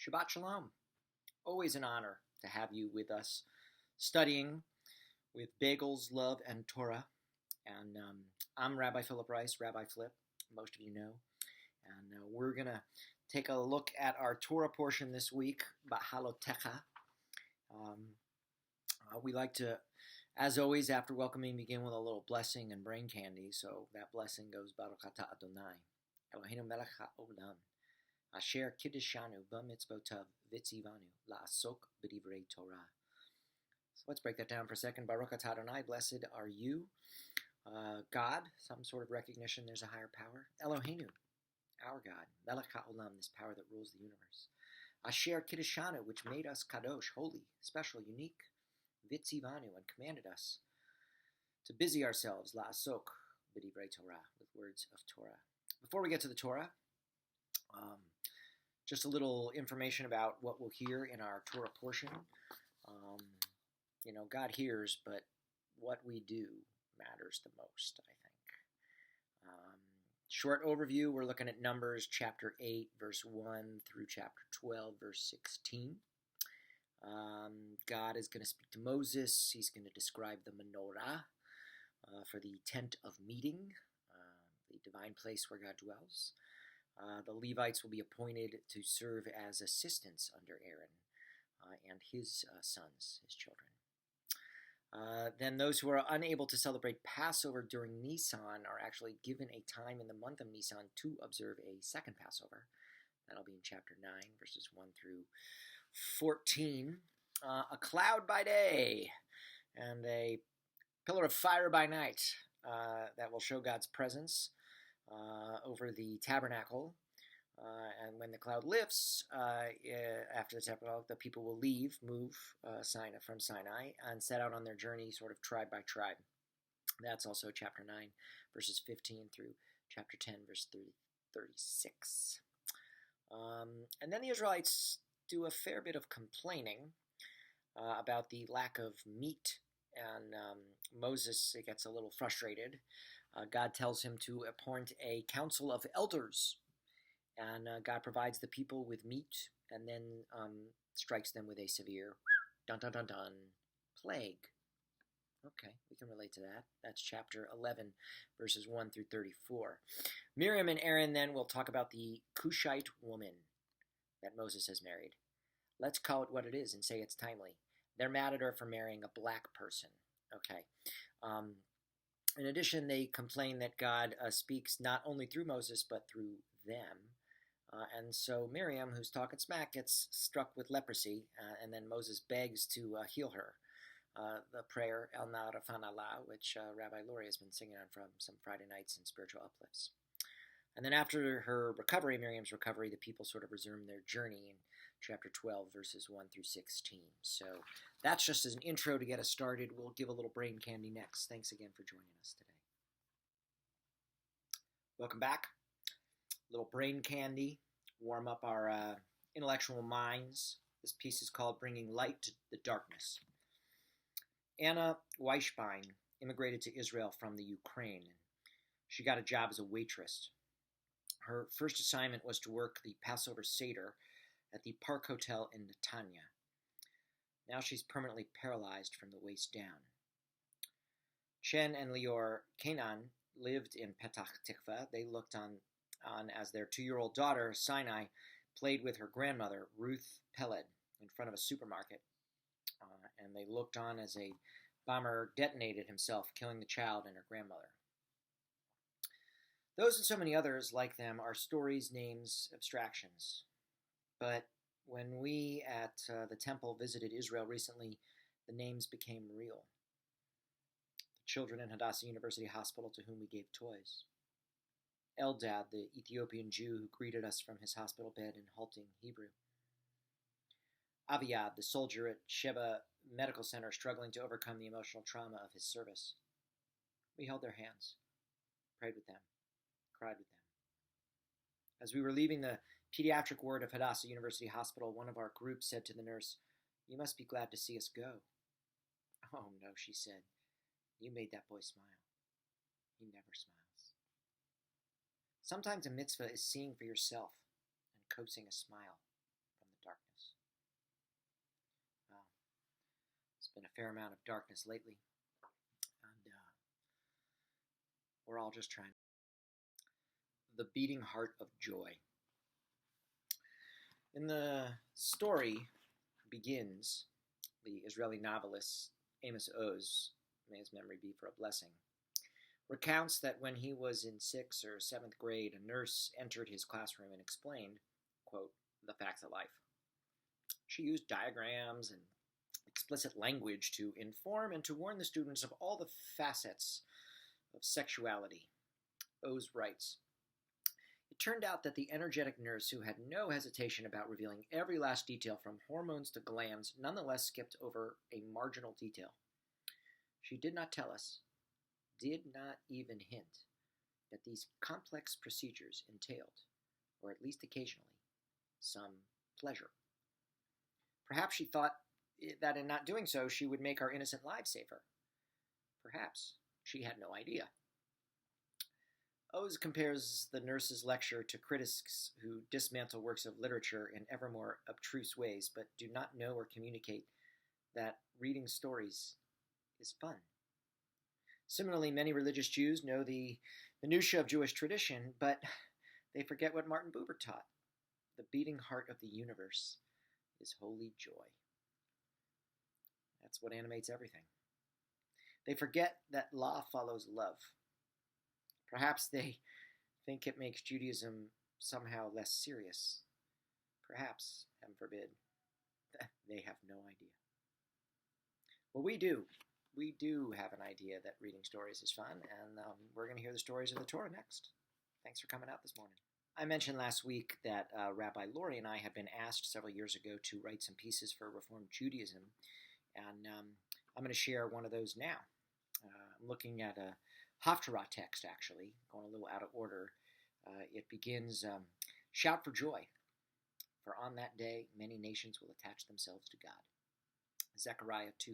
Shabbat Shalom. Always an honor to have you with us, studying with Bagels, Love, and Torah. And I'm Rabbi Philip Rice, Rabbi Flip, most of you know. And we're going to take a look at our Torah portion this week, Bahalotecha. We like to, as always, after welcoming, begin with a little blessing and brain candy. So that blessing goes, Baruch atah Adonai, Eloheinu melech ha'olam, asher kiddeshanu b'mitzvotav v'tzivanu la'asok b'divrei Torah. So let's break that down for a second. Baruch atah Adonai, blessed are you, God, some sort of recognition there's a higher power. Eloheinu, our God, melech ha'olam, this power that rules the universe. Asher kiddeshanu, which made us kadosh, holy, special, unique. Vitzivanu, and commanded us to busy ourselves, la'asok b'divrei Torah, with words of Torah. Before we get to the Torah, just a little information about what we'll hear in our Torah portion. God hears, but what we do matters the most, I think. Short overview, we're looking at Numbers chapter 8, verse 1 through chapter 12, verse 16. God is going to speak to Moses. He's going to describe the menorah for the tent of meeting, the divine place where God dwells. The Levites will be appointed to serve as assistants under Aaron and his sons, his children. Then those who are unable to celebrate Passover during Nisan are actually given a time in the month of Nisan to observe a second Passover. That'll be in chapter 9, verses 1 through 14. A cloud by day and a pillar of fire by night that will show God's presence over the tabernacle. And when the cloud lifts, after the tabernacle, the people will move from Sinai, and set out on their journey sort of tribe by tribe. That's also chapter 9, verses 15 through chapter 10, verse 36. And then the Israelites do a fair bit of complaining about the lack of meat, and Moses gets a little frustrated. God tells him to appoint a council of elders, and God provides the people with meat, and then strikes them with a severe dun-dun-dun-dun plague. Okay, we can relate to that. That's chapter 11, verses 1 through 34. Miriam and Aaron then will talk about the Cushite woman that Moses has married. Let's call it what it is and say it's timely. They're mad at her for marrying a black person. Okay. In addition, they complain that God speaks not only through Moses, but through them. And so Miriam, who's talking smack, gets struck with leprosy, and then Moses begs to heal her. The prayer, El Na Rafan Allah, which Rabbi Lori has been singing on from some Friday nights in spiritual uplifts. And then after her recovery, Miriam's recovery, the people sort of resume their journey in chapter 12, verses 1 through 16. So that's just as an intro to get us started. We'll give a little brain candy next. Thanks again for joining us today. Welcome back. A little brain candy. Warm up our intellectual minds. This piece is called Bringing Light to the Darkness. Anna Weishbein immigrated to Israel from the Ukraine. She got a job as a waitress. Her first assignment was to work the Passover Seder at the Park Hotel in Netanya. Now she's permanently paralyzed from the waist down. Chen and Lior Kenan lived in Petach Tikva. They looked on as their 2-year-old daughter, Sinai, played with her grandmother, Ruth Peled, in front of a supermarket. And they looked on as a bomber detonated himself, killing the child and her grandmother. Those and so many others like them are stories, names, abstractions. But when we at the temple visited Israel recently, the names became real. The children in Hadassah University Hospital to whom we gave toys. Eldad, the Ethiopian Jew who greeted us from his hospital bed in halting Hebrew. Aviad, the soldier at Sheba Medical Center struggling to overcome the emotional trauma of his service. We held their hands, prayed with them, cried with them. As we were leaving the pediatric ward of Hadassah University Hospital, one of our group said to the nurse, "You must be glad to see us go." "Oh, no," she said. "You made that boy smile. He never smiles." Sometimes a mitzvah is seeing for yourself and coaxing a smile from the darkness. There's been a fair amount of darkness lately, and we're all just trying. The beating heart of joy. In the story begins, the Israeli novelist Amos Oz, may his memory be for a blessing, recounts that when he was in 6th or 7th grade, a nurse entered his classroom and explained, quote, the facts of life. She used diagrams and explicit language to inform and to warn the students of all the facets of sexuality. Oz writes, it turned out that the energetic nurse, who had no hesitation about revealing every last detail from hormones to glands, nonetheless skipped over a marginal detail. She did not tell us, did not even hint, that these complex procedures entailed, or at least occasionally, some pleasure. Perhaps she thought that in not doing so, she would make our innocent lives safer. Perhaps she had no idea. Oz compares the nurse's lecture to critics who dismantle works of literature in ever more abstruse ways, but do not know or communicate that reading stories is fun. Similarly, many religious Jews know the minutiae of Jewish tradition, but they forget what Martin Buber taught. The beating heart of the universe is holy joy. That's what animates everything. They forget that law follows love. Perhaps they think it makes Judaism somehow less serious. Perhaps, heaven forbid, they have no idea. Well, we do. We do have an idea that reading stories is fun, and we're going to hear the stories of the Torah next. Thanks for coming out this morning. I mentioned last week that Rabbi Laurie and I had been asked several years ago to write some pieces for Reformed Judaism, and I'm going to share one of those now. I'm looking at a Haftarah text, actually, going a little out of order. It begins, shout for joy, for on that day many nations will attach themselves to God. Zechariah 2,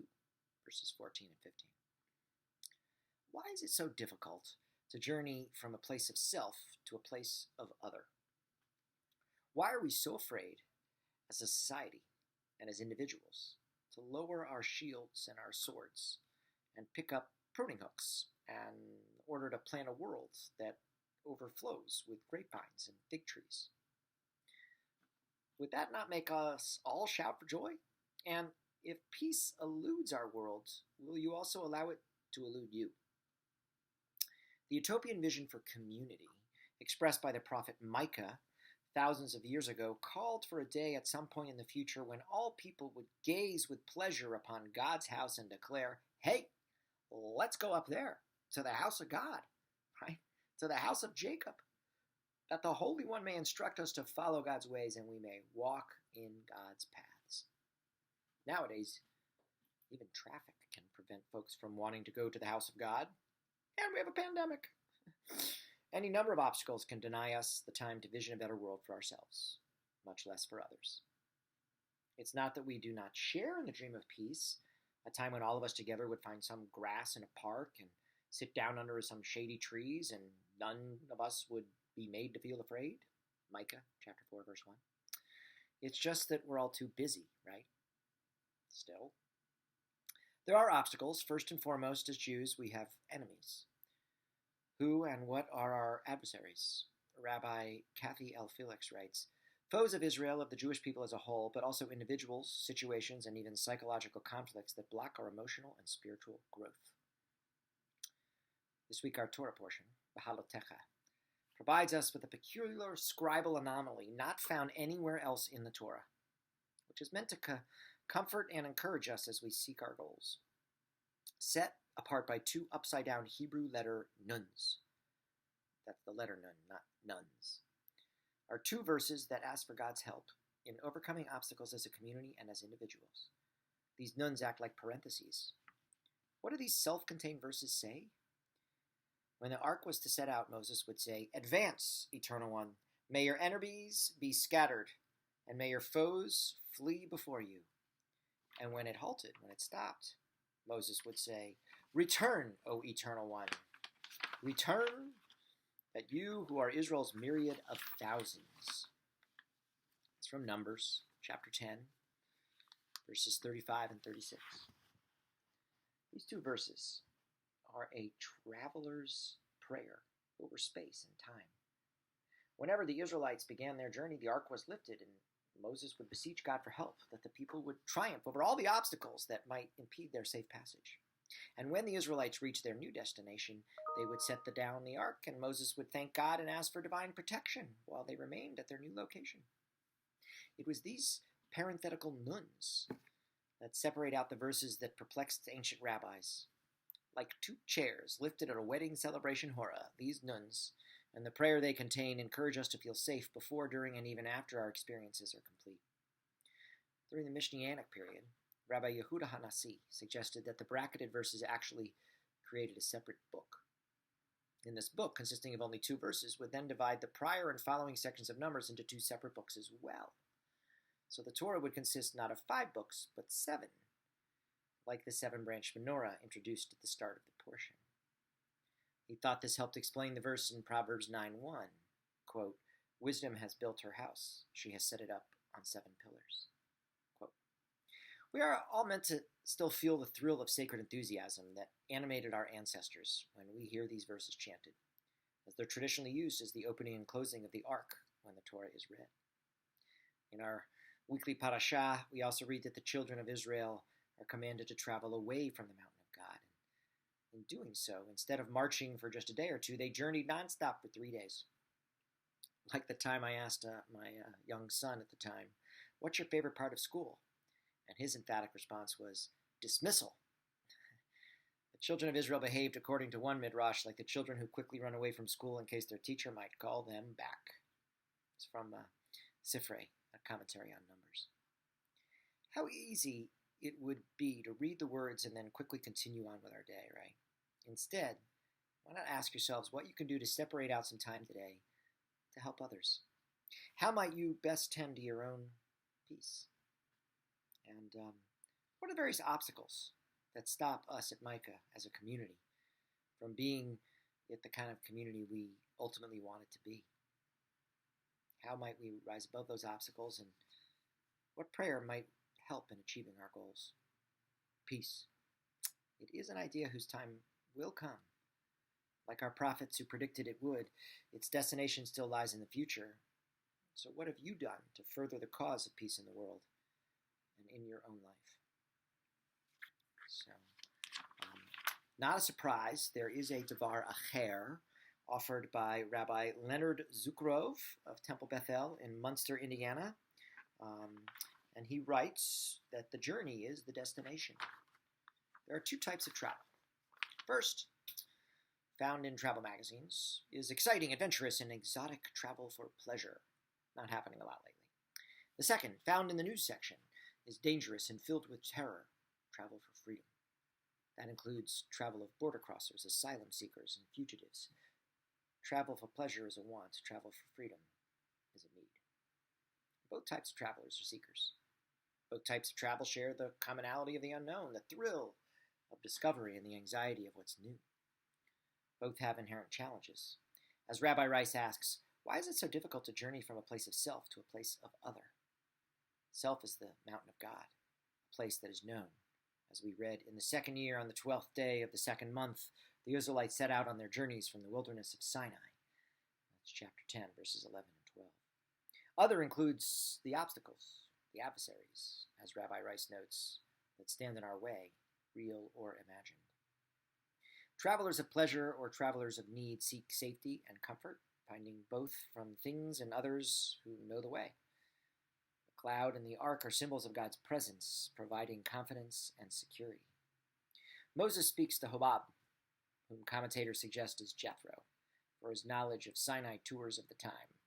verses 14 and 15. Why is it so difficult to journey from a place of self to a place of other? Why are we so afraid as a society and as individuals to lower our shields and our swords and pick up pruning hooks in order to plant a world that overflows with grapevines and fig trees? Would that not make us all shout for joy? And if peace eludes our world, will you also allow it to elude you? The utopian vision for community, expressed by the prophet Micah thousands of years ago, called for a day at some point in the future when all people would gaze with pleasure upon God's house and declare, hey, let's go up there to the house of God, right? To the house of Jacob, that the Holy One may instruct us to follow God's ways and we may walk in God's paths. Nowadays, even traffic can prevent folks from wanting to go to the house of God, and we have a pandemic. Any number of obstacles can deny us the time to vision a better world for ourselves, much less for others. It's not that we do not share in the dream of peace, a time when all of us together would find some grass in a park and sit down under some shady trees and none of us would be made to feel afraid. Micah chapter 4, verse 1. It's just that we're all too busy, right? Still, there are obstacles. First and foremost, as Jews, we have enemies. Who and what are our adversaries? Rabbi Kathy L. Felix writes, foes of Israel, of the Jewish people as a whole, but also individuals, situations, and even psychological conflicts that block our emotional and spiritual growth. This week, our Torah portion, Bahalotecha, provides us with a peculiar scribal anomaly not found anywhere else in the Torah, which is meant to comfort and encourage us as we seek our goals. Set apart by two upside-down Hebrew letter nuns. That's the letter nun, not nuns. Are two verses that ask for God's help in overcoming obstacles as a community and as individuals. These nuns act like parentheses. What do these self-contained verses say? When the ark was to set out, Moses would say, advance, Eternal One. May your enemies be scattered, and may your foes flee before you. And when it halted, when it stopped, Moses would say, return, O Eternal One. Return, that you who are Israel's myriad of thousands. It's from Numbers, chapter 10, verses 35 and 36. These two verses are a traveler's prayer over space and time. Whenever the Israelites began their journey, the ark was lifted, and Moses would beseech God for help, that the people would triumph over all the obstacles that might impede their safe passage. And when the Israelites reached their new destination, they would set down the ark, and Moses would thank God and ask for divine protection while they remained at their new location. It was these parenthetical nuns that separate out the verses that perplexed ancient rabbis. Like two chairs lifted at a wedding celebration hora, these nuns and the prayer they contain encourage us to feel safe before, during, and even after our experiences are complete. During the Mishnayanic period, Rabbi Yehuda Hanassi suggested that the bracketed verses actually created a separate book. In this book, consisting of only 2 verses, would then divide the prior and following sections of Numbers into 2 separate books as well. So the Torah would consist not of 5 books, but 7, like the 7-branch menorah introduced at the start of the portion. He thought this helped explain the verse in Proverbs 9:1, quote, "Wisdom has built her house. She has set it up on 7 pillars." Quote. We are all meant to still feel the thrill of sacred enthusiasm that animated our ancestors when we hear these verses chanted, as they're traditionally used as the opening and closing of the ark when the Torah is read. In our weekly Parsha, we also read that the children of Israel are commanded to travel away from the mountain of God. In doing so, instead of marching for just a day or two, they journeyed nonstop for 3 days. Like the time I asked my young son at the time, "What's your favorite part of school?" And his emphatic response was, "Dismissal." The children of Israel behaved, according to one midrash, like the children who quickly run away from school in case their teacher might call them back. It's from Sifrei, a commentary on Numbers. How easy it would be to read the words and then quickly continue on with our day, right? Instead, why not ask yourselves what you can do to separate out some time today to help others? How might you best tend to your own peace? And what are the various obstacles that stop us at Micah as a community from being the kind of community we ultimately want it to be? How might we rise above those obstacles, and what prayer might help in achieving our goals? Peace. It is an idea whose time will come. Like our prophets who predicted it would, its destination still lies in the future. So what have you done to further the cause of peace in the world and in your own life? So, not a surprise, there is a Devar Acher offered by Rabbi Leonard Zukrov of Temple Bethel in Munster, Indiana. And he writes that the journey is the destination. There are 2 types of travel. First, found in travel magazines, is exciting, adventurous, and exotic travel for pleasure. Not happening a lot lately. The second, found in the news section, is dangerous and filled with terror, travel for freedom. That includes travel of border crossers, asylum seekers, and fugitives. Travel for pleasure is a want, travel for freedom is a need. Both types of travelers are seekers. Both types of travel share the commonality of the unknown, the thrill of discovery, and the anxiety of what's new. Both have inherent challenges. As Rabbi Rice asks, why is it so difficult to journey from a place of self to a place of other? Self is the mountain of God, a place that is known. As we read, in the 2nd year, on the 12th day of the 2nd month, the Israelites set out on their journeys from the wilderness of Sinai. That's chapter 10, verses 11 and 12. Other includes the obstacles, the adversaries, as Rabbi Rice notes, that stand in our way, real or imagined. Travelers of pleasure or travelers of need seek safety and comfort, finding both from things and others who know the way. The cloud and the ark are symbols of God's presence, providing confidence and security. Moses speaks to Hobab, whom commentators suggest is Jethro, for his knowledge of Sinai tours of the time.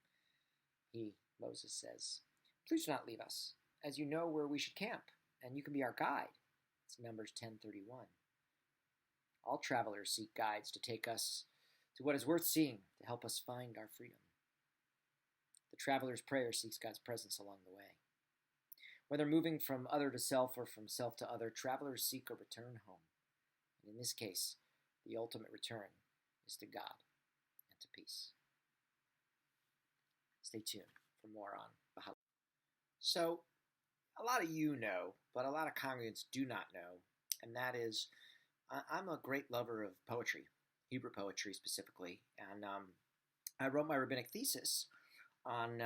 Moses says, "Please do not leave us, as you know where we should camp, and you can be our guide." It's Numbers 10:31. All travelers seek guides to take us to what is worth seeing, to help us find our freedom. The traveler's prayer seeks God's presence along the way. Whether moving from other to self or from self to other, travelers seek a return home. And in this case, the ultimate return is to God and to peace. Stay tuned for more on Baha'u'llah. So, a lot of you know, but a lot of congregants do not know, and that is I'm a great lover of poetry, Hebrew poetry specifically, and I wrote my rabbinic thesis on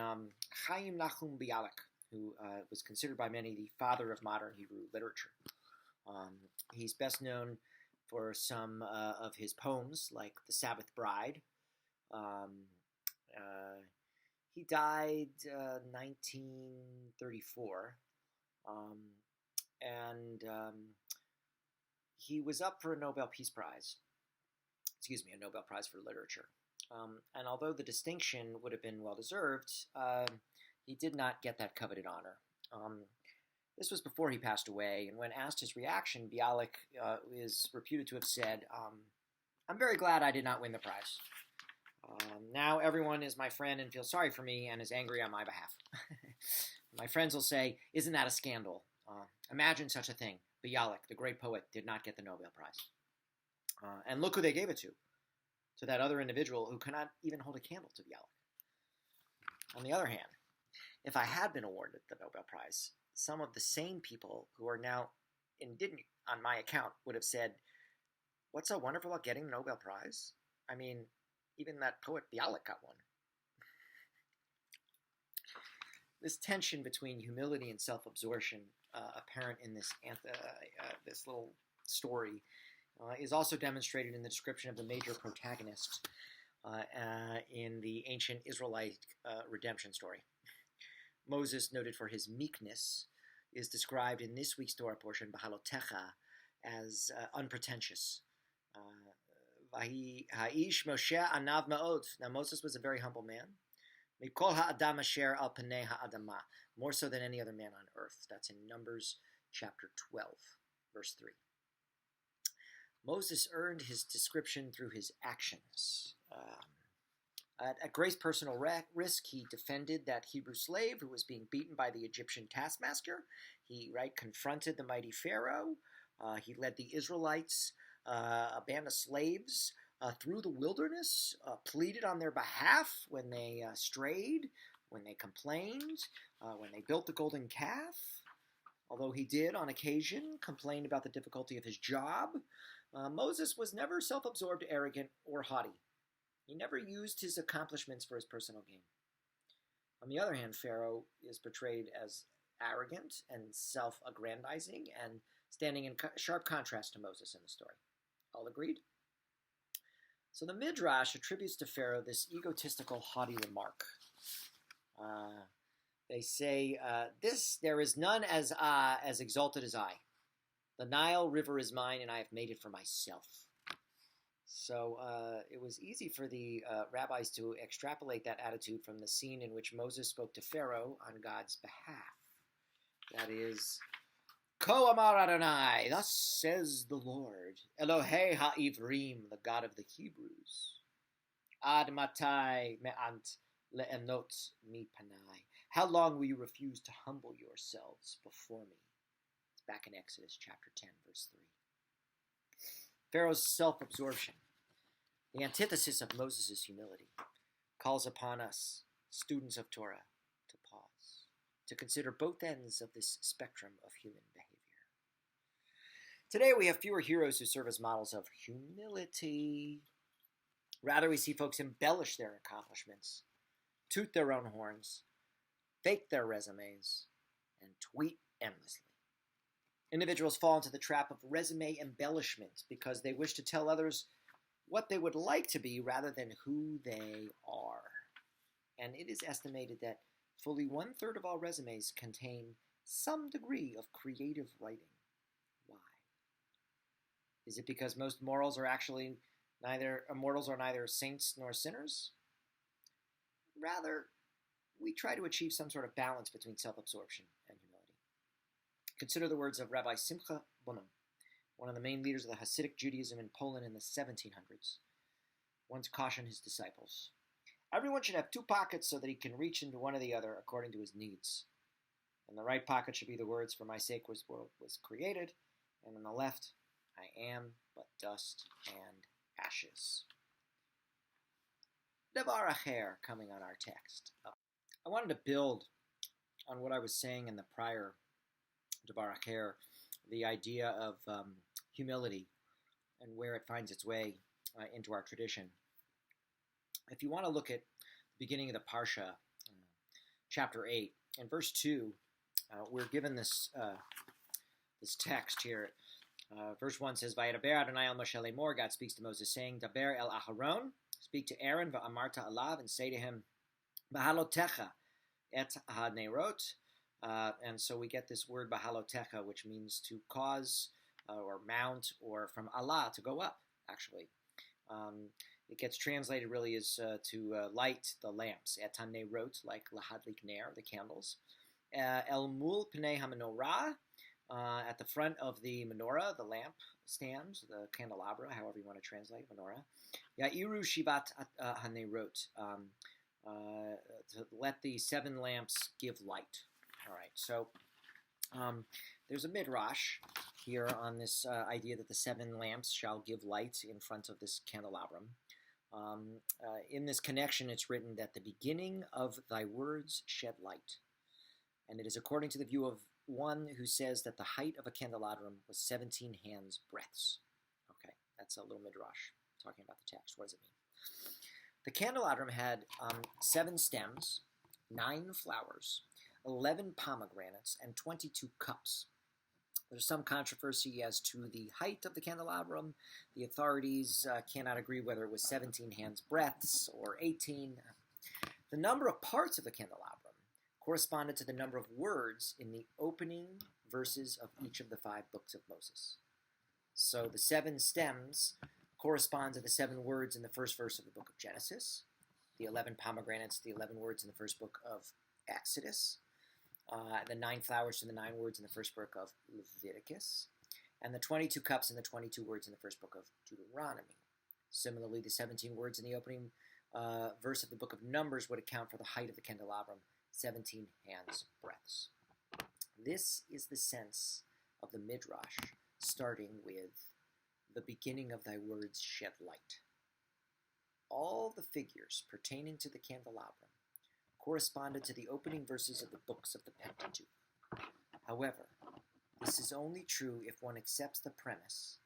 Chaim Nachum Bialik, who was considered by many the father of modern Hebrew literature. He's best known for some of his poems, like The Sabbath Bride. Um, he died 1934, and he was up for a Nobel Peace Prize. A Nobel Prize for Literature. And although the distinction would have been well-deserved, he did not get that coveted honor. This was before he passed away, and when asked his reaction, Bialik is reputed to have said, "I'm very glad I did not win the prize. Now everyone is my friend and feels sorry for me and is angry on my behalf." My friends will say, "Isn't that a scandal? Imagine such a thing. Bialik, the great poet, did not get the Nobel Prize." And look who they gave it to that other individual who cannot even hold a candle to Bialik. On the other hand, if I had been awarded the Nobel Prize, some of the same people who are now indignant on my account would have said, "What's so wonderful about getting the Nobel Prize? I mean, even that poet Bialik got one." This tension between humility and self-absorption, apparent in this little story, is also demonstrated in the description of the major protagonist in the ancient Israelite redemption story. Moses, noted for his meekness, is described in this week's Torah portion, Bahalotecha, as unpretentious. Ha'ish Moshe anav ma'od. Now Moses was a very humble man. Mikol ha'adam asher al panei ha'adama. More so than any other man on earth. That's in Numbers chapter 12, verse 3. Moses earned his description through his actions. At great personal risk, he defended that Hebrew slave who was being beaten by the Egyptian taskmaster. He confronted the mighty Pharaoh. He led the Israelites, a band of slaves, through the wilderness, pleaded on their behalf when they strayed, when they complained, when they built the golden calf. Although he did, on occasion, complain about the difficulty of his job, Moses was never self-absorbed, arrogant, or haughty. He never used his accomplishments for his personal gain. On the other hand, Pharaoh is portrayed as arrogant and self-aggrandizing and standing in sharp contrast to Moses in the story. All agreed? So the Midrash attributes to Pharaoh this egotistical, haughty remark. They say, there is none as exalted as I. The Nile River is mine, and I have made it for myself. So it was easy for the rabbis to extrapolate that attitude from the scene in which Moses spoke to Pharaoh on God's behalf. That is, Ko Amar Adonai, thus says the Lord, Elohei ha'ivrim, the God of the Hebrews. Ad matai me'ant le'enot mi panai. How long will you refuse to humble yourselves before me? It's back in Exodus chapter 10, verse 3. Pharaoh's self-absorption, the antithesis of Moses' humility, calls upon us, students of Torah, to pause, to consider both ends of this spectrum of human behavior. Today we have fewer heroes who serve as models of humility. Rather, we see folks embellish their accomplishments, toot their own horns, fake their resumes, and tweet endlessly. Individuals fall into the trap of resume embellishment because they wish to tell others what they would like to be rather than who they are. And it is estimated that fully 1/3 of all resumes contain some degree of creative writing. Why? Is it because most mortals are neither saints nor sinners? Rather, we try to achieve some sort of balance between self-absorption and humility. Consider the words of Rabbi Simcha Bunim, one of the main leaders of the Hasidic Judaism in Poland in the 1700s. Once cautioned his disciples, everyone should have 2 pockets so that he can reach into one or the other according to his needs. In the right pocket should be the words, "For my sake was world was created," and on the left, "I am but dust and ashes." Devar acher, coming on our text. I wanted to build on what I was saying in the prior Devar acher, the idea of humility and where it finds its way into our tradition. If you want to look at the beginning of the Parsha, chapter 8, in verse 2, we're given this text here. Verse 1 says, Vayedaber Adonai el Moshe lemor, God speaks to Moses, saying, Daber el Aharon, speak to Aaron, va'amarta alav, and say to him, Bahalotecha et ha-nerot. And so we get this word Bahalotecha, which means to cause or mount, or from Allah, to go up, actually. It gets translated really as to light the lamps, et ha-nerot, like lahadlik ner, the candles. El mul pnei ha-menorah, at the front of the menorah, the lamp stand, the candelabra, however you want to translate menorah. Ya'iru shivat hanerot, to let the 7 lamps give light. All right, so there's a midrash here on this idea that the 7 lamps shall give light in front of this candelabrum. In this connection, it's written that the beginning of thy words shed light. And it is according to the view of one who says that the height of a candelabrum was 17 hands breadths. Okay, that's a little midrash talking about the text. What does it mean? The candelabrum had 7 stems, 9 flowers, 11 pomegranates, and 22 cups. There's some controversy as to the height of the candelabrum. The authorities cannot agree whether it was 17 hands breadths or 18. The number of parts of the candelabrum corresponded to the number of words in the opening verses of each of the 5 books of Moses. So the 7 stems correspond to the 7 words in the first verse of the book of Genesis, the 11 pomegranates, the 11 words in the first book of Exodus, the 9 flowers to the 9 words in the first book of Leviticus, and the 22 cups and the 22 words in the first book of Deuteronomy. Similarly, the 17 words in the opening verse of the book of Numbers would account for the height of the candelabrum, 17 hands breadths. This is the sense of the midrash, starting with the beginning of thy words shed light. All the figures pertaining to the candelabrum corresponded to the opening verses of the books of the Pentateuch. However, this is only true if one accepts the premise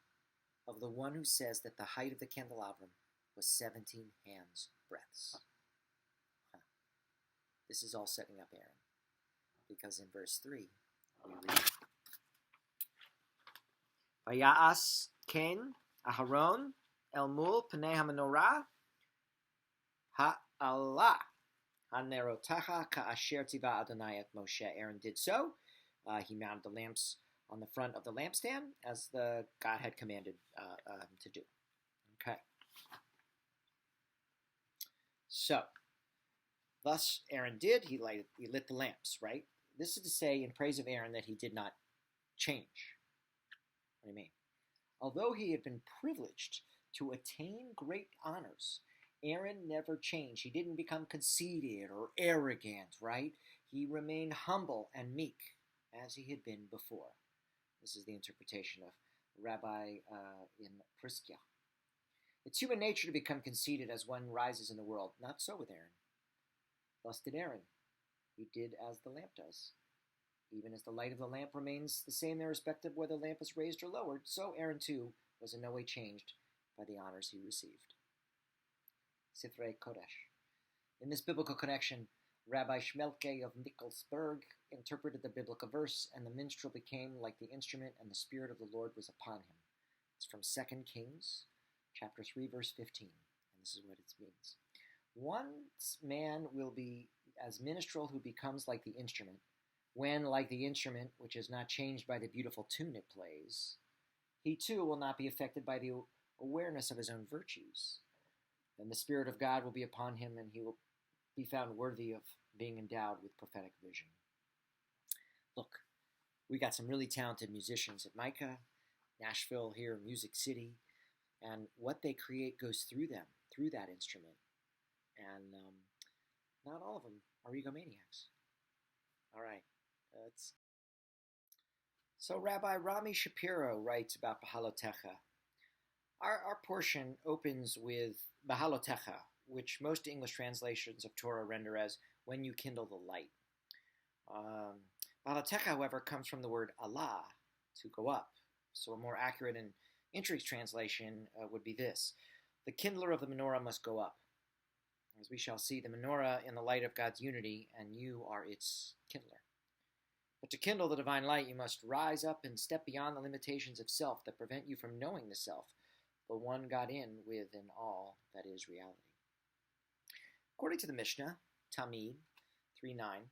of the one who says that the height of the candelabrum was 17 hands breadths. This is all setting up Aaron, because in verse 3 we read, Vaya'as ken Aharon el mul pnei ha-menorah ha'alah hanerotacha ka'asher tiva Adonai et Moshe. Aaron did so. He mounted the lamps on the front of the lampstand as the God had commanded him to do. Okay. So, thus Aaron did. He lit the lamps, right? This is to say in praise of Aaron that he did not change. What do you mean? Although he had been privileged to attain great honors, Aaron never changed. He didn't become conceited or arrogant, right? He remained humble and meek as he had been before. This is the interpretation of Rabbi in Priskia. It's human nature to become conceited as one rises in the world. Not so with Aaron. Thus did Aaron. He did as the lamp does. Even as the light of the lamp remains the same irrespective of whether the lamp is raised or lowered, so Aaron too was in no way changed by the honors he received. Sifrei Kodesh. In this biblical connection, Rabbi Shmelke of Nikolsburg interpreted the biblical verse, and the minstrel became like the instrument, and the Spirit of the Lord was upon him. It's from 2 Kings, chapter 3, verse 15, and this is what it means. One man will be as minstrel who becomes like the instrument, when, like the instrument, which is not changed by the beautiful tune it plays, he too will not be affected by the awareness of his own virtues. Then the Spirit of God will be upon him, and he will be found worthy of being endowed with prophetic vision. Look, we got some really talented musicians at Micah, Nashville here, Music City, and what they create goes through them, through that instrument. And not all of them are egomaniacs. All right. So Rabbi Rami Shapiro writes about Bahalotecha. Our portion opens with Bahalotecha, which most English translations of Torah render as when you kindle the light. Bahalotecha, however, comes from the word Allah, to go up. So a more accurate and Intrigue's translation would be this: the kindler of the menorah must go up. As we shall see, the menorah in the light of God's unity, and you are its kindler. But to kindle the divine light, you must rise up and step beyond the limitations of self that prevent you from knowing the self, the one got in with and all that is reality. According to the Mishnah, Tamid 3:9,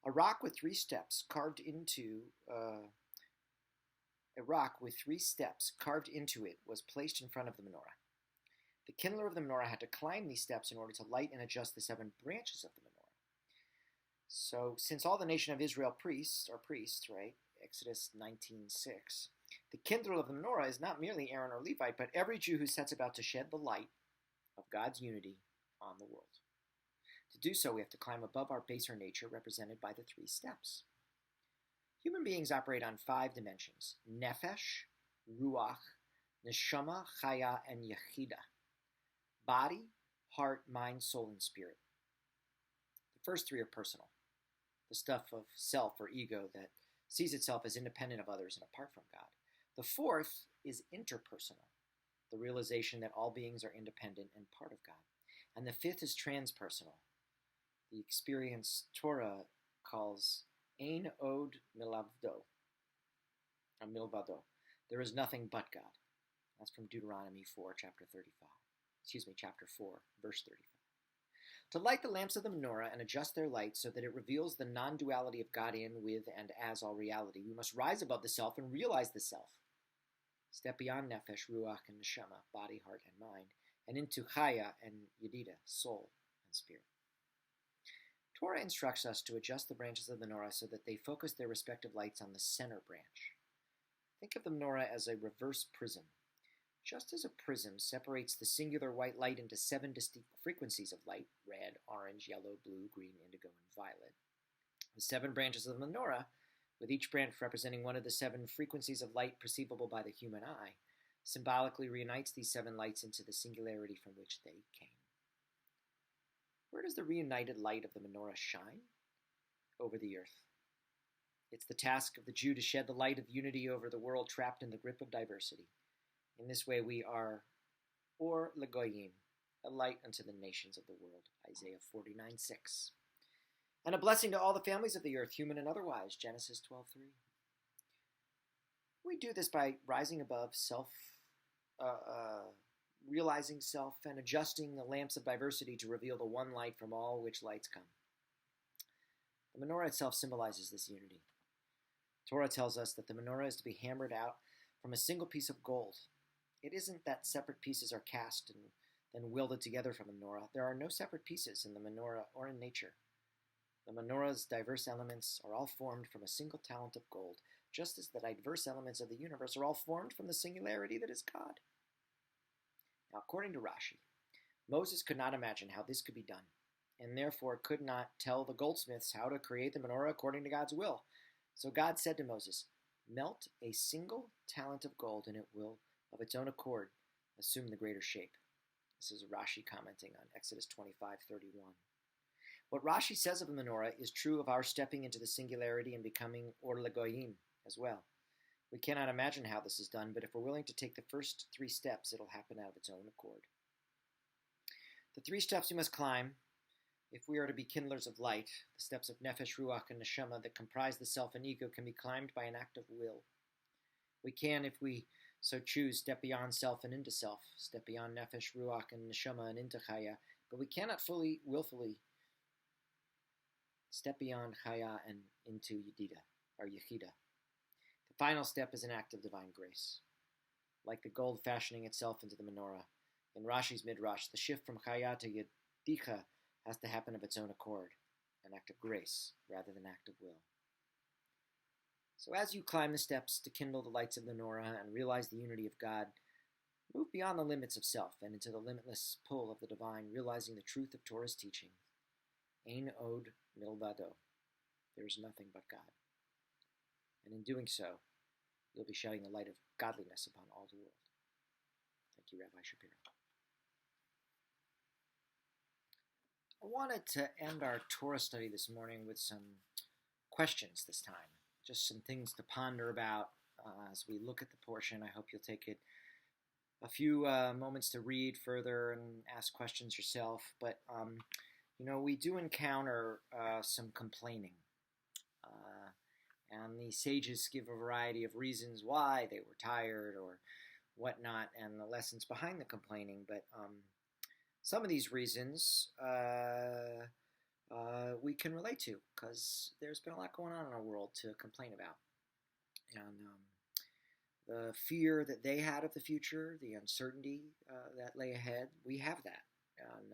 a rock with 3 steps carved into it was placed in front of the menorah. The kindler of the menorah had to climb these steps in order to light and adjust the 7 branches of the menorah. So, since all the nation of Israel are priests, right? Exodus 19:6. The kindler of the menorah is not merely Aaron or Levite, but every Jew who sets about to shed the light of God's unity on the world. To do so, we have to climb above our baser nature, represented by the 3 steps. Human beings operate on 5 dimensions: nefesh, ruach, neshama, chaya, and yechida. Body, heart, mind, soul, and spirit. The first 3 are personal, the stuff of self or ego that sees itself as independent of others and apart from God. The 4th is interpersonal, the realization that all beings are independent and part of God. And the 5th is transpersonal, the experience Torah calls ein od milvado. There is nothing but God. That's from Deuteronomy 4, chapter 4, verse 35. To light the lamps of the menorah and adjust their light so that it reveals the non-duality of God in, with, and as all reality, we must rise above the self and realize the self. Step beyond nefesh, ruach, and neshama, body, heart, and mind, and into chaya and yedida, soul and spirit. Torah instructs us to adjust the branches of the menorah so that they focus their respective lights on the center branch. Think of the menorah as a reverse prism. Just as a prism separates the singular white light into 7 distinct frequencies of light, red, orange, yellow, blue, green, indigo, and violet, the 7 branches of the menorah, with each branch representing one of the 7 frequencies of light perceivable by the human eye, symbolically reunites these 7 lights into the singularity from which they came. Where does the reunited light of the menorah shine? Over the earth. It's the task of the Jew to shed the light of unity over the world trapped in the grip of diversity. In this way we are or legoyim, a light unto the nations of the world, Isaiah 49:6. And a blessing to all the families of the earth, human and otherwise, Genesis 12:3. We do this by rising above self, realizing self, and adjusting the lamps of diversity to reveal the one light from all which lights come. The menorah itself symbolizes this unity. Torah tells us that the menorah is to be hammered out from a single piece of gold. It isn't that separate pieces are cast and then welded together from a menorah. There are no separate pieces in the menorah or in nature. The menorah's diverse elements are all formed from a single talent of gold, just as the diverse elements of the universe are all formed from the singularity that is God. Now, according to Rashi, Moses could not imagine how this could be done, and therefore could not tell the goldsmiths how to create the menorah according to God's will. So God said to Moses, "Melt a single talent of gold, and it will, of its own accord, assume the greater shape." This is Rashi commenting on Exodus 25:31. What Rashi says of the menorah is true of our stepping into the singularity and becoming or legoyim as well. We cannot imagine how this is done, but if we're willing to take the first 3 steps, it'll happen out of its own accord. The 3 steps we must climb, if we are to be kindlers of light, the steps of nefesh, ruach, and neshama that comprise the self and ego, can be climbed by an act of will. We can, if we so choose, step beyond self and into self, step beyond nefesh, ruach, and neshama and into chaya, but we cannot fully, willfully step beyond chaya and into yedida, or yechida. The final step is an act of divine grace. Like the gold fashioning itself into the menorah, in Rashi's Midrash, the shift from chaya to yedicha has to happen of its own accord, an act of grace rather than an act of will. So as you climb the steps to kindle the lights of the menorah and realize the unity of God, move beyond the limits of self and into the limitless pull of the divine, realizing the truth of Torah's teaching. Ein od milvado. There is nothing but God. And in doing so, you'll be shedding the light of godliness upon all the world. Thank you, Rabbi Shapiro. I wanted to end our Torah study this morning with some questions this time. Just some things to ponder about as we look at the portion. I hope you'll take it a few moments to read further and ask questions yourself. But we do encounter some complaining, and the sages give a variety of reasons why they were tired or whatnot, and the lessons behind the complaining. But some of these reasons we can relate to because there's been a lot going on in our world to complain about. And the fear that they had of the future, the uncertainty that lay ahead, we have that. And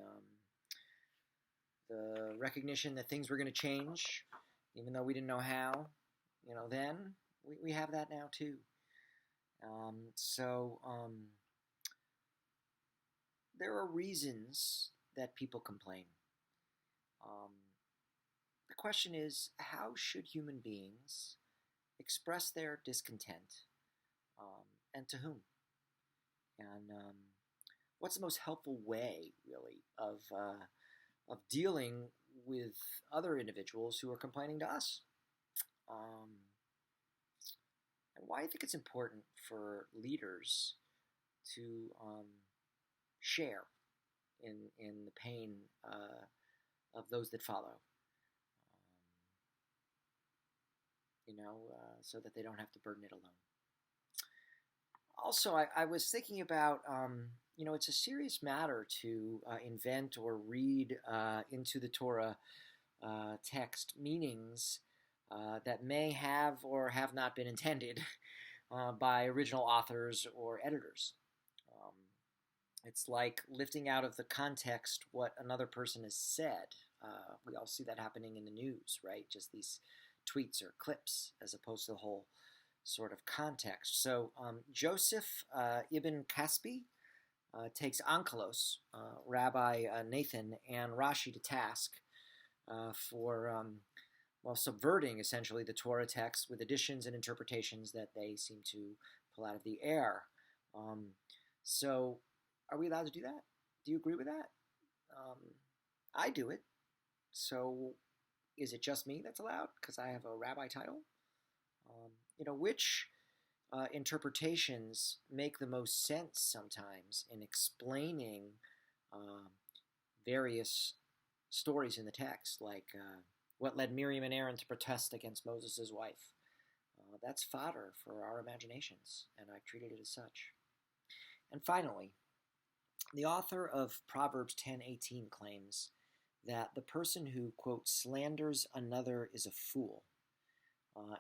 the recognition that things were going to change, even though we didn't know how, then we have that now too. So there are reasons that people complain. The question is, how should human beings express their discontent, and to whom? And what's the most helpful way, really, of dealing with other individuals who are complaining to us? And why I think it's important for leaders to share in the pain of those that follow, so that they don't have to burden it alone. Also, I was thinking about, it's a serious matter to invent or read into the Torah text meanings that may have or have not been intended by original authors or editors. It's like lifting out of the context what another person has said. We all see that happening in the news, right? Just these tweets or clips as opposed to the whole sort of context. So Joseph Ibn Kaspi takes Onkelos, Rabbi Nathan, and Rashi to task for subverting essentially the Torah text with additions and interpretations that they seem to pull out of the air. So are we allowed to do that? Do you agree with that? I do it. So is it just me that's allowed because I have a rabbi title? Which interpretations make the most sense sometimes in explaining various stories in the text, like what led Miriam and Aaron to protest against Moses' wife. That's fodder for our imaginations, and I've treated it as such. And finally, the author of Proverbs 10:18 claims that the person who, quote, slanders another is a fool.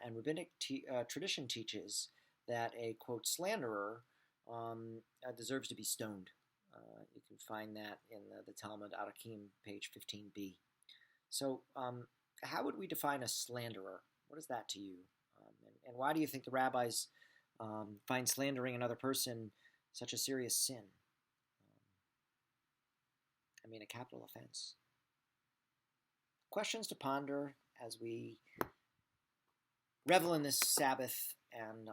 And rabbinic tradition teaches that a, quote, slanderer deserves to be stoned. You can find that in the Talmud Arakim, page 15b. So how would we define a slanderer? What is that to you? And why do you think the rabbis find slandering another person such a serious sin? A capital offense. Questions to ponder as we revel in this Sabbath, and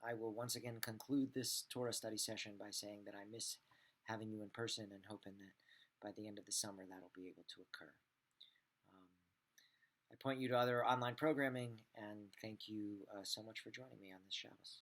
I will once again conclude this Torah study session by saying that I miss having you in person and hoping that by the end of the summer that'll be able to occur. I point you to other online programming, and thank you so much for joining me on this Shabbos.